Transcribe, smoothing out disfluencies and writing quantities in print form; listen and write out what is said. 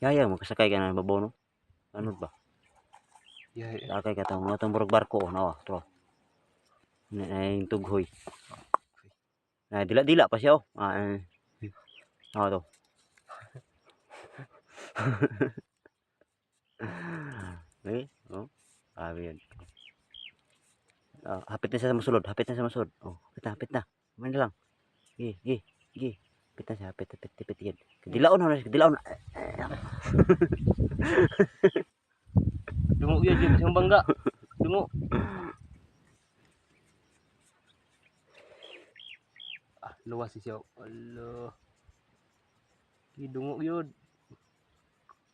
Yaya mo kasakay ka na babaw no. Ano ba? Ya. Sakay ka tong atong murag barko nawa to. Nay tughoy. Dila-dila pa siya oh. To. Oh. Sabi yan. Hapit na siya sa masulod, hapit na sa masulod. Oh, hapit na. Kumain na lang. Gi. Hapit na siya, hapit yan. Dilaon na siya, dilaon. Dungo yun, Jim, isang bangga. Dungo. Luwas siya. Allah. Dungo yun.